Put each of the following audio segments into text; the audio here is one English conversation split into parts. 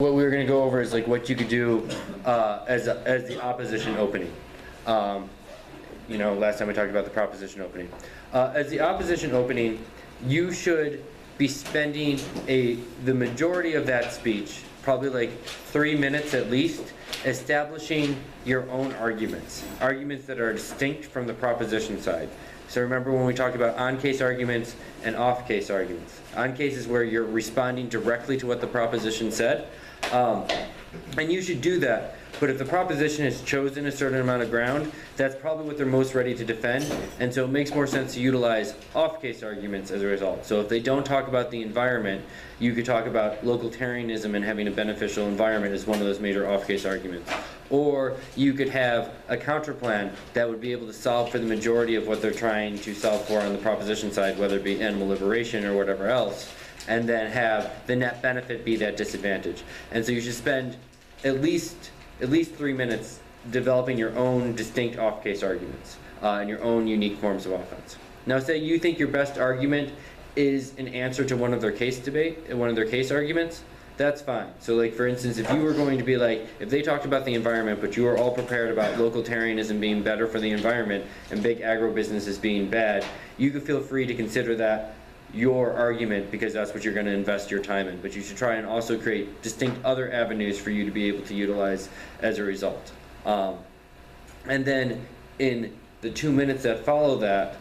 what we were going to go over is like what you could do as the opposition opening. You know, last time we talked about the proposition opening. As the opposition opening, you should be spending the majority of that speech, probably like 3 minutes at least, establishing your own arguments that are distinct from the proposition side. So remember when we talked about on-case arguments and off-case arguments. On-case is where you're responding directly to what the proposition said. And you should do that. But if the proposition has chosen a certain amount of ground, that's probably what they're most ready to defend. And so it makes more sense to utilize off-case arguments as a result. So if they don't talk about the environment, you could talk about localitarianism and having a beneficial environment as one of those major off-case arguments. Or you could have a counterplan that would be able to solve for the majority of what they're trying to solve for on the proposition side, whether it be animal liberation or whatever else, and then have the net benefit be that disadvantage. And so you should spend at least 3 minutes developing your own distinct off-case arguments and your own unique forms of offense. Now say you think your best argument is an answer to one of their case arguments, that's fine. So like for instance, if you were going to be like, if they talked about the environment but you were all prepared about localitarianism being better for the environment and big agribusiness being bad, you could feel free to consider that your argument because that's what you're going to invest your time in. But you should try and also create distinct other avenues for you to be able to utilize as a result. And then in the 2 minutes that follow that,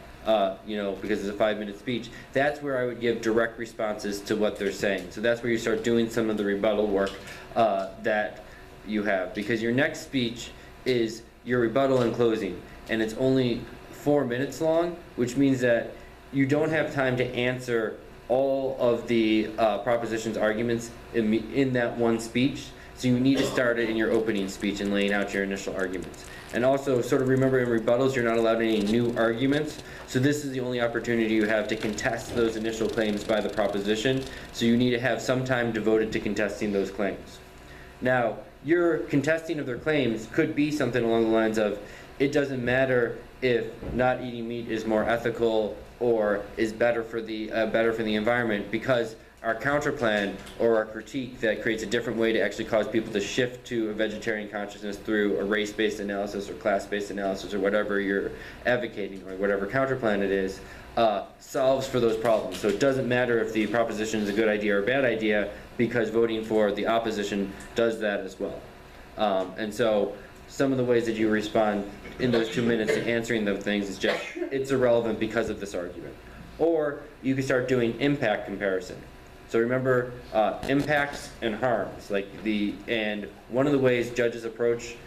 you know, because it's a 5-minute speech, that's where I would give direct responses to what they're saying. So that's where you start doing some of the rebuttal work that you have. Because your next speech is your rebuttal and closing, and it's only 4 minutes long, which means that you don't have time to answer all of the proposition's arguments in that one speech. So you need to start it in your opening speech and laying out your initial arguments. And also sort of remember in rebuttals you're not allowed any new arguments. So this is the only opportunity you have to contest those initial claims by the proposition. So you need to have some time devoted to contesting those claims. Now, your contesting of their claims could be something along the lines of, it doesn't matter if not eating meat is more ethical or is better for the environment, because our counterplan or our critique that creates a different way to actually cause people to shift to a vegetarian consciousness through a race-based analysis or class-based analysis or whatever you're advocating or whatever counterplan it is, solves for those problems. So it doesn't matter if the proposition is a good idea or a bad idea, because voting for the opposition does that as well. And so some of the ways that you respond in those 2 minutes to answering those things is just, it's irrelevant because of this argument. Or you can start doing impact comparison. So remember impacts and harms, and one of the ways judges approach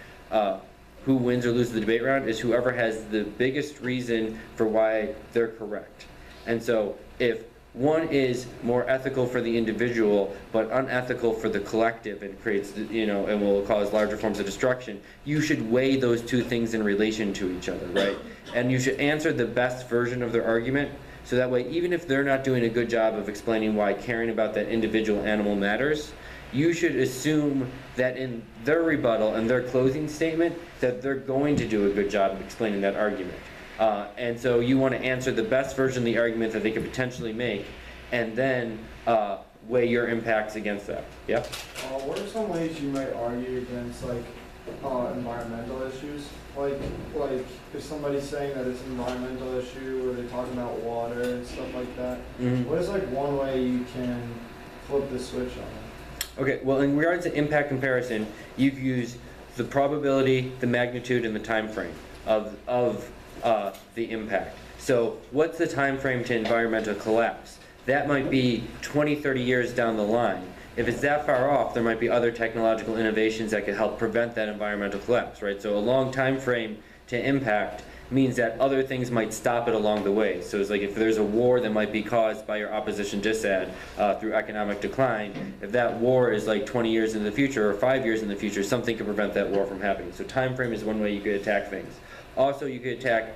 who wins or loses the debate round is whoever has the biggest reason for why they're correct. And so if one is more ethical for the individual but unethical for the collective and creates, you know, and will cause larger forms of destruction, you should weigh those two things in relation to each other, right? And you should answer the best version of their argument, so that way even if they're not doing a good job of explaining why caring about that individual animal matters, you should assume that in their rebuttal and their closing statement that they're going to do a good job of explaining that argument. And so you want to answer the best version of the argument that they could potentially make, and then weigh your impacts against that. Yeah? What are some ways you might argue against environmental issues? Like if somebody's saying that it's an environmental issue, or they're talking about water and stuff like that, what is one way you can flip the switch on it? Okay, well in regards to impact comparison, you can use the probability, the magnitude, and the time frame of the impact. So what's the time frame to environmental collapse? That might be 20, 30 years down the line. If it's that far off, there might be other technological innovations that could help prevent that environmental collapse, right? So a long time frame to impact means that other things might stop it along the way. So it's like if there's a war that might be caused by your opposition dissad through economic decline, if that war is like 20 years in the future or 5 years in the future, something could prevent that war from happening. So time frame is one way you could attack things. Also, you could attack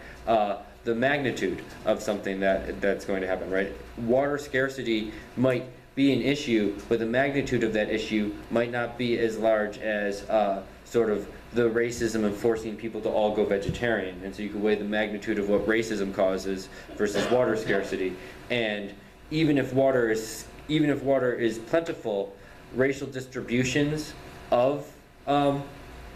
the magnitude of something that's going to happen, right? Water scarcity might be an issue, but the magnitude of that issue might not be as large as sort of the racism and forcing people to all go vegetarian. And so you can weigh the magnitude of what racism causes versus water scarcity. And even if water is plentiful, racial distributions of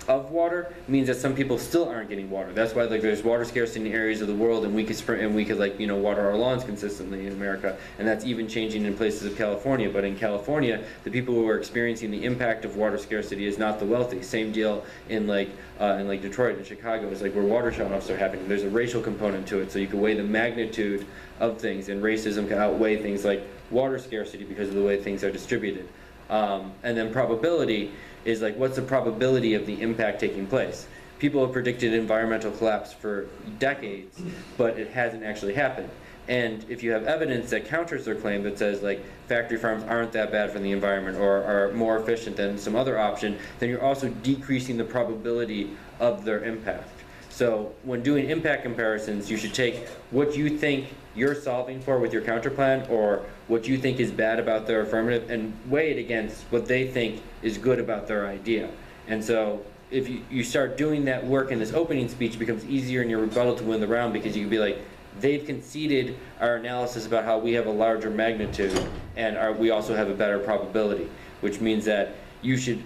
water means that some people still aren't getting water. That's why like there's water scarcity in areas of the world, and we could like water our lawns consistently in America, and that's even changing in places of California. But in California, the people who are experiencing the impact of water scarcity is not the wealthy. Same deal in like Detroit and Chicago is like where water shutoffs are happening. There's a racial component to it, so you can weigh the magnitude of things, and racism can outweigh things like water scarcity because of the way things are distributed. And then probability is like, what's the probability of the impact taking place? People have predicted environmental collapse for decades, but it hasn't actually happened. And if you have evidence that counters their claim that says like factory farms aren't that bad for the environment or are more efficient than some other option, then you're also decreasing the probability of their impact. So when doing impact comparisons, you should take what you think you're solving for with your counter plan, or what you think is bad about their affirmative, and weigh it against what they think is good about their idea. And so if you start doing that work in this opening speech, it becomes easier in your rebuttal to win the round, because you can be like, they've conceded our analysis about how we have a larger magnitude, and we also have a better probability, which means that you should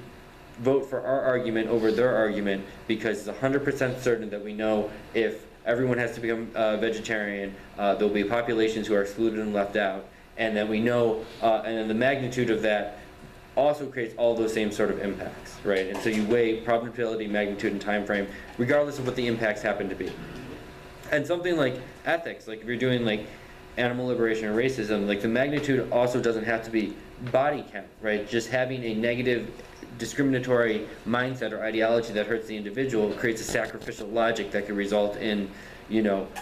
vote for our argument over their argument, because it's 100% certain that we know if everyone has to become vegetarian, there'll be populations who are excluded and left out, and then we know, and then the magnitude of that also creates all those same sort of impacts, right? And so you weigh probability, magnitude, and time frame, regardless of what the impacts happen to be. And something like ethics, like if you're doing like animal liberation or racism, like the magnitude also doesn't have to be body count, right? Just having a negative discriminatory mindset or ideology that hurts the individual creates a sacrificial logic that could result in,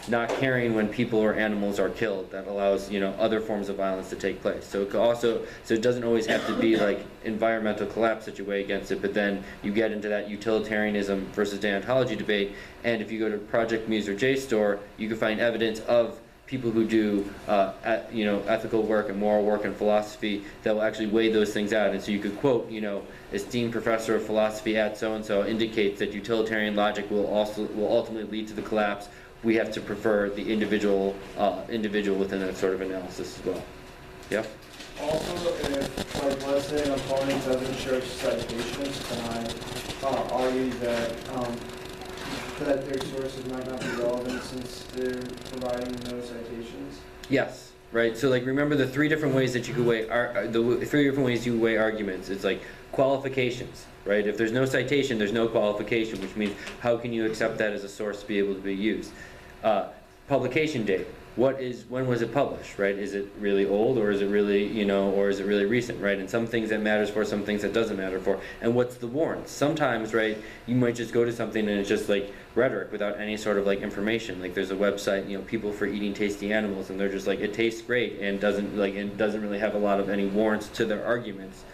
not caring when people or animals are killed. That allows, other forms of violence to take place. So it could also, so it doesn't always have to be like environmental collapse that you weigh against it, but then you get into that utilitarianism versus deontology debate. And if you go to Project Muse or JSTOR, you can find evidence of people who do ethical work and moral work and philosophy that will actually weigh those things out. And so you could quote, esteemed professor of philosophy at so-and-so indicates that utilitarian logic will ultimately lead to the collapse. We have to prefer the individual within that sort of analysis as well. Yeah? Also, if, like, let's say an opponent doesn't show citations, can I argue that that their sources might not be relevant since they're providing no citations? Yes, right. So like remember the three different ways that you could weigh the three different ways you weigh arguments. It's like qualifications, right? If there's no citation, there's no qualification, which means how can you accept that as a source to be able to be used? Publication date. When was it published, right? Is it really old, or is it really, or is it really recent, right? And some things that matters for, some things that doesn't matter for. And what's the warrant? Sometimes, right, you might just go to something and it's just like rhetoric without any sort of like information. Like there's a website, People for Eating Tasty Animals, and they're just like, it tastes great and doesn't really have a lot of any warrants to their arguments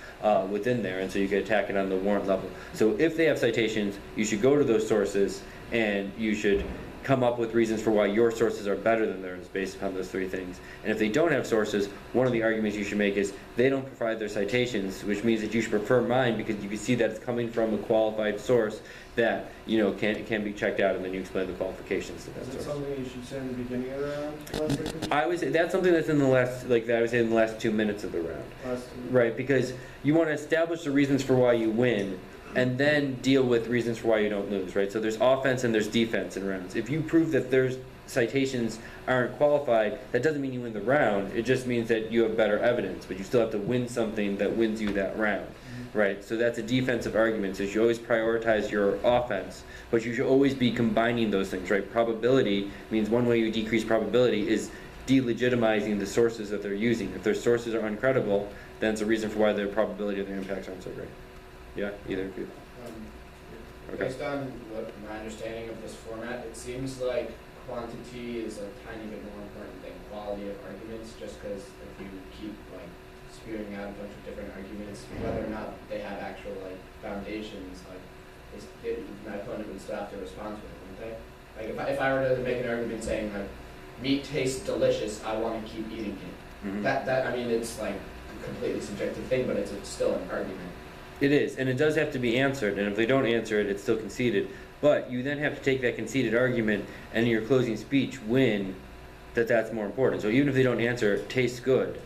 within there, and so you can attack it on the warrant level. So if they have citations, you should go to those sources, and you should come up with reasons for why your sources are better than theirs based upon those three things. And if they don't have sources, one of the arguments you should make is they don't provide their citations, which means that you should prefer mine because you can see that it's coming from a qualified source that can be checked out, and then you explain the qualifications to that source. Is it something you should say in the beginning of the round? I would say that's something that's in the last, I would say in the last 2 minutes of the round. Right, because you want to establish the reasons for why you win, and then deal with reasons for why you don't lose, right? So there's offense and there's defense in rounds. If you prove that there's citations aren't qualified, that doesn't mean you win the round. It just means that you have better evidence, but you still have to win something that wins you that round, right? So that's a defensive argument. So you should always prioritize your offense, but you should always be combining those things, right? Probability means one way you decrease probability is delegitimizing the sources that they're using. If their sources are uncredible, then it's a reason for why their probability of their impacts aren't so great. Yeah, either of you. Okay. Based on my understanding of this format, it seems like quantity is a tiny bit more important than quality of arguments, just because if you keep like spewing out a bunch of different arguments, whether or not they have actual like foundations, like my opponent would still have to respond to it, wouldn't they? Like if I were to make an argument saying like meat tastes delicious, I want to keep eating it. Mm-hmm. That I mean, it's like a completely subjective thing, but it's still an argument. It is, and it does have to be answered, and if they don't answer it, it's still conceded. But you then have to take that conceded argument and in your closing speech win that that's more important. So even if they don't answer, it tastes good,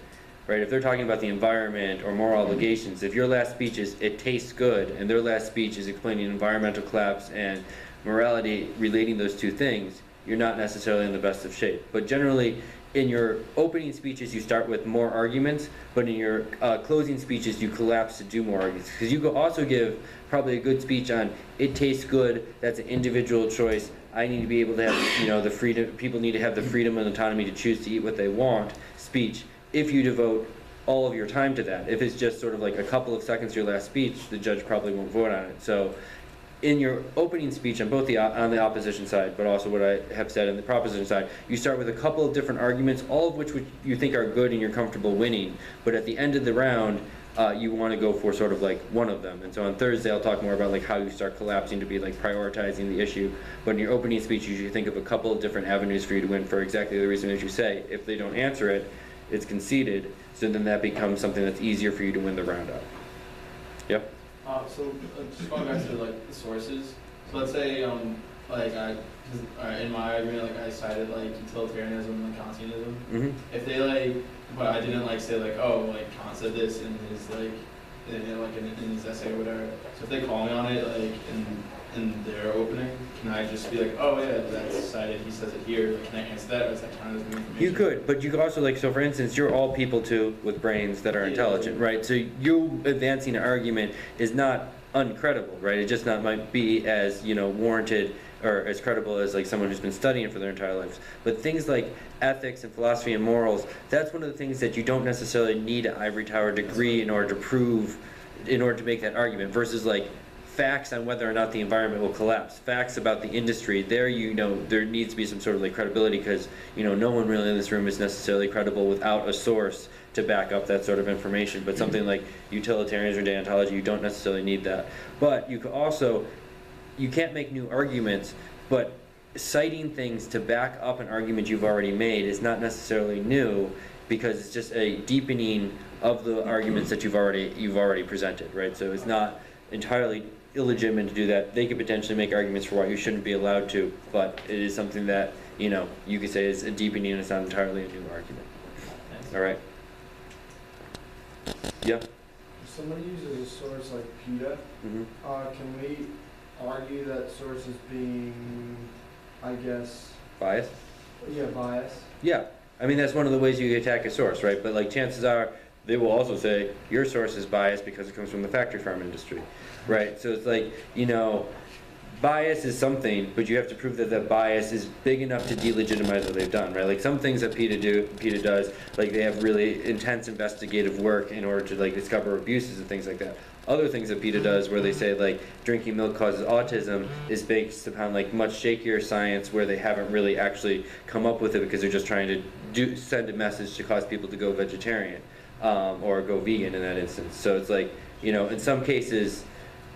right? If they're talking about the environment or moral obligations, if your last speech is "it tastes good" and their last speech is explaining environmental collapse and morality, relating those two things, you're not necessarily in the best of shape. But generally, in your opening speeches, you start with more arguments, but in your closing speeches, you collapse to do more arguments. Because you could also give probably a good speech on "it tastes good," that's an individual choice. I need to be able to have, the freedom, people need to have the freedom and autonomy to choose to eat what they want speech, if you devote all of your time to that. If it's just sort of like a couple of seconds to your last speech, the judge probably won't vote on it. So in your opening speech on both on the opposition side, but also what I have said on the proposition side, you start with a couple of different arguments, all of which you think are good and you're comfortable winning. But at the end of the round, you want to go for sort of like one of them. And so on Thursday, I'll talk more about like how you start collapsing to be like prioritizing the issue. But in your opening speech, you should think of a couple of different avenues for you to win for exactly the reason as you say. If they don't answer it, it's conceded. So then that becomes something that's easier for you to win the round out. Yep. So just going back to like the sources. So let's say like in my argument like I cited like utilitarianism and Kantianism. Mm-hmm. If they like, but I didn't like say like, oh, like Kant said this in his like in his essay or whatever. So if they call me on it like in their opening, can I just be like, oh yeah, that's cited, he says it here, like, can I answer that, or is that kind of new information? You could, but you could also like, so for instance, you're all people too with brains that are intelligent, right? So you advancing an argument is not uncredible, right? It just not might be as, warranted or as credible as like someone who's been studying for their entire lives. But things like ethics and philosophy and morals, that's one of the things that you don't necessarily need an ivory tower degree in order to prove, in order to make that argument, versus like facts on whether or not the environment will collapse, facts about the industry, there there needs to be some sort of like credibility, because no one really in this room is necessarily credible without a source to back up that sort of information. But something like utilitarianism or deontology, you don't necessarily need that. But you could also, you can't make new arguments, but citing things to back up an argument you've already made is not necessarily new, because it's just a deepening of the arguments that you've already presented, right? So it's not entirely illegitimate to do that. They could potentially make arguments for why you shouldn't be allowed to, but it is something that you could say is a deepening, and it's not entirely a new argument. Thanks. All right. Yeah. If somebody uses a source like PETA, Mm-hmm. can we argue that source is being, I guess, Bias. biased? Yeah. I mean, that's one of the ways you attack a source, right? But like, chances are they will also say your source is biased because it comes from the factory farm industry, right? So it's like, bias is something, but you have to prove that that bias is big enough to delegitimize what they've done, right? Like some things that PETA does, like they have really intense investigative work in order to like discover abuses and things like that. Other things that PETA does, where they say like drinking milk causes autism, is based upon like much shakier science, where they haven't really actually come up with it because they're just trying to send a message to cause people to go vegetarian. Or go vegan in that instance. So it's like, in some cases,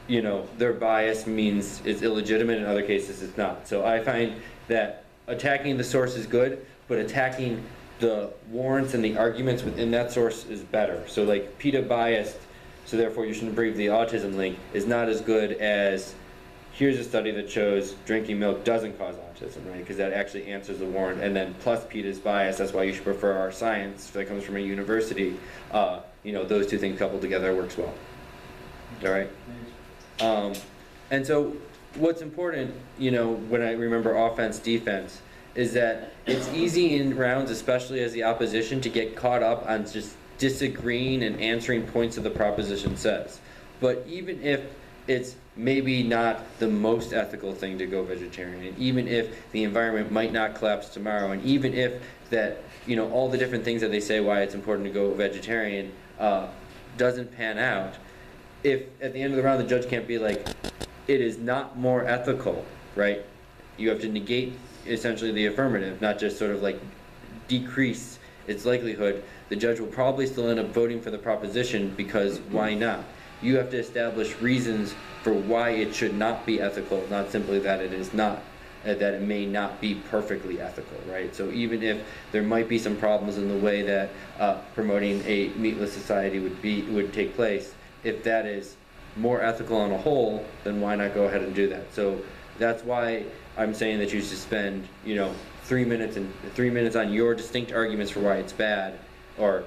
their bias means it's illegitimate, in other cases it's not. So I find that attacking the source is good, but attacking the warrants and the arguments within that source is better. So like PETA biased, so therefore you shouldn't believe the autism link, is not as good as here's a study that shows drinking milk doesn't cause autism, right? Because that actually answers the warrant. And then plus PETA's bias, that's why you should prefer our science that comes from a university. Those two things coupled together works well. All right? And so what's important, when I remember offense, defense, is that it's easy in rounds, especially as the opposition, to get caught up on just disagreeing and answering points of the proposition says. But even if it's maybe not the most ethical thing to go vegetarian, and even if the environment might not collapse tomorrow, and even if that, all the different things that they say why it's important to go vegetarian doesn't pan out, if at the end of the round the judge can't be like, it is not more ethical, right? You have to negate essentially the affirmative, not just sort of like decrease its likelihood. The judge will probably still end up voting for the proposition, because why not? You have to establish reasons for why it should not be ethical, not simply that it is not, that it may not be perfectly ethical, right? So even if there might be some problems in the way that promoting a meatless society would take place, if that is more ethical on a whole, then why not go ahead and do that? So that's why I'm saying that you should spend 3 minutes on your distinct arguments for why it's bad, or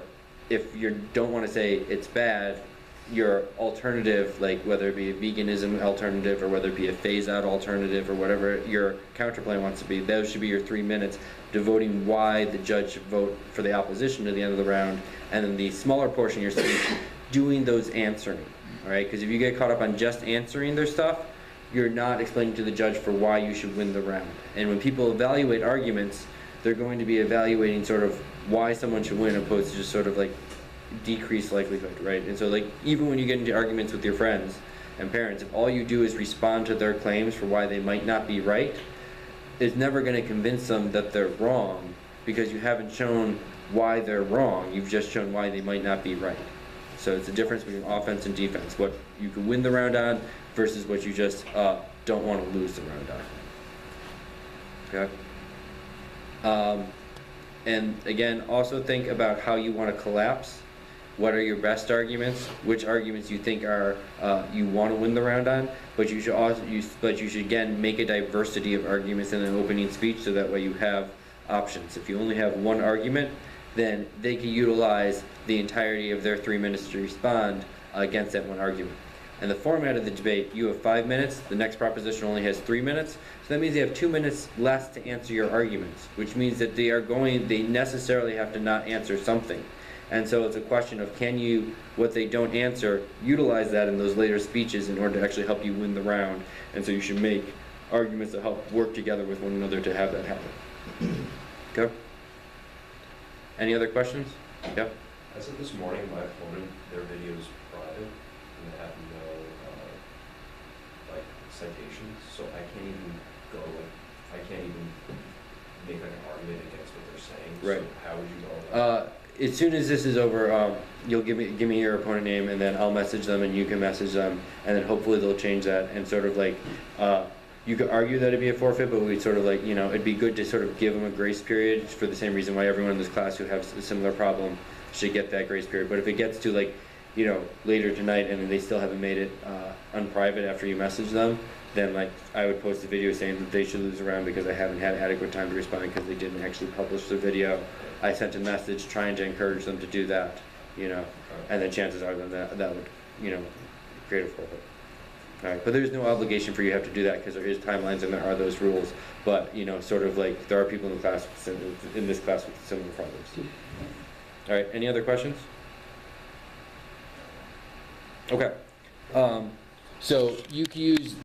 if you don't wanna say it's bad, your alternative, like whether it be a veganism alternative or whether it be a phase-out alternative or whatever your counterplan wants to be, those should be your 3 minutes devoting why the judge should vote for the opposition to the end of the round, and then the smaller portion of your speech doing those answering, all right? Because if you get caught up on just answering their stuff, you're not explaining to the judge for why you should win the round. And when people evaluate arguments, they're going to be evaluating sort of why someone should win opposed to just sort of like decreased likelihood, right? And so like even when you get into arguments with your friends and parents, if all you do is respond to their claims for why they might not be right, it's never going to convince them that they're wrong because you haven't shown why they're wrong. You've just shown why they might not be right. So it's a difference between offense and defense. What you can win the round on versus what you just don't want to lose the round on. Okay. And again, also think about how you want to collapse. What are your best arguments? Which arguments you think are you want to win the round on? But you should also but you should again make a diversity of arguments in an opening speech so that way you have options. If you only have one argument, then they can utilize the entirety of their 3 minutes to respond against that one argument. And the format of the debate, you have 5 minutes, the next proposition only has 3 minutes, so that means they have 2 minutes less to answer your arguments, which means that they necessarily have to not answer something. And so it's a question of can you, what they don't answer, utilize that in those later speeches in order to actually help you win the round. And so you should make arguments that help work together with one another to have that happen. Okay? Any other questions? Yeah? As of this morning, my opponent, their video is private and they have no like citations, so I can't even go I can't even make like an argument against what they're saying. Right. So how would you go about it? As soon as this is over, you'll give me your opponent name, and then I'll message them, and you can message them, and then hopefully they'll change that, and sort of like, you could argue that it'd be a forfeit, but we'd sort of like, it'd be good to sort of give them a grace period for the same reason why everyone in this class who has a similar problem should get that grace period. But if it gets to like, later tonight, and then they still haven't made it unprivate after you message them, then like I would post a video saying that they should lose a round because I haven't had adequate time to respond because they didn't actually publish the video. I sent a message trying to encourage them to do that, and then chances are that would, create a forfeit. All right, but there's no obligation for you to have to do that because there is timelines and there are those rules. But sort of like there are people in the class in this class with similar problems. All right, any other questions? Okay, so you can use